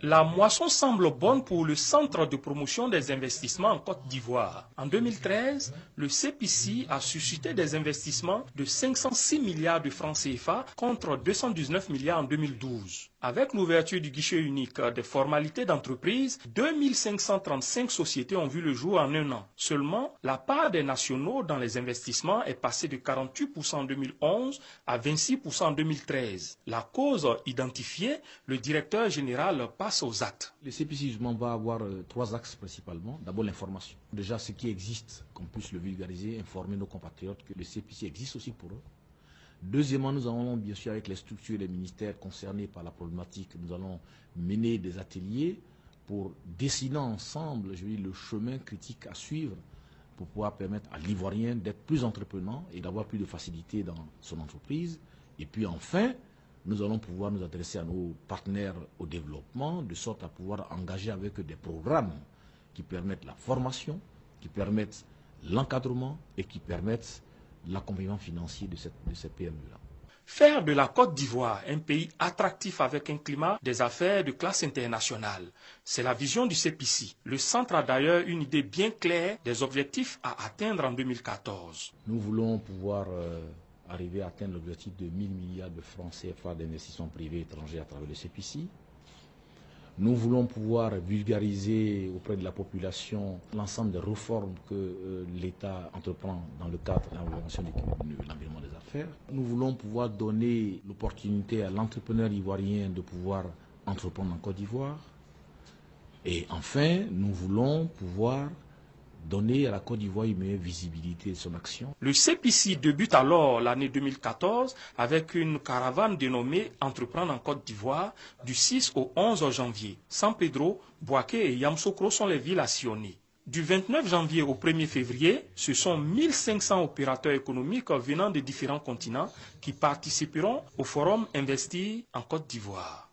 La moisson semble bonne pour le Centre de promotion des investissements en Côte d'Ivoire. En 2013, le CPC a suscité des investissements de 506 milliards de francs CFA contre 219 milliards en 2012. Avec l'ouverture du guichet unique des formalités d'entreprise, 2535 sociétés ont vu le jour en un an. Seulement, la part des nationaux dans les investissements est passée de 48% en 2011 à 26% en 2013. La cause identifiée, le directeur général passe aux actes. Le CPC justement va avoir trois axes principalement. D'abord l'information. Déjà ce qui existe, qu'on puisse le vulgariser, informer nos compatriotes que le CPC existe aussi pour eux. Deuxièmement, nous allons bien sûr avec les structures et les ministères concernés par la problématique, nous allons mener des ateliers pour dessiner ensemble, je veux dire, le chemin critique à suivre pour pouvoir permettre à l'Ivoirien d'être plus entreprenant et d'avoir plus de facilité dans son entreprise. Et puis enfin, nous allons pouvoir nous adresser à nos partenaires au développement, de sorte à pouvoir engager avec eux des programmes qui permettent la formation, qui permettent l'encadrement et qui permettent l'accompagnement financier de ces PME-là. Faire de la Côte d'Ivoire un pays attractif avec un climat des affaires de classe internationale, c'est la vision du CPC. Le centre a d'ailleurs une idée bien claire des objectifs à atteindre en 2014. Nous voulons pouvoir arriver à atteindre l'objectif de 1000 milliards de francs CFA d'investissement privé étranger à travers le CPC. Nous voulons pouvoir vulgariser auprès de la population l'ensemble des réformes que l'État entreprend dans le cadre de l'amélioration de l'environnement des affaires. Nous voulons pouvoir donner l'opportunité à l'entrepreneur ivoirien de pouvoir entreprendre en Côte d'Ivoire. Et enfin, nous voulons pouvoir donner à la Côte d'Ivoire une meilleure visibilité de son action. Le CPC débute alors l'année 2014 avec une caravane dénommée Entreprendre en Côte d'Ivoire du 6 au 11 janvier. San Pedro, Bouaké et Yamoussoukro sont les villes à sillonner. Du 29 janvier au 1er février, ce sont 1500 opérateurs économiques venant de différents continents qui participeront au forum Investir en Côte d'Ivoire.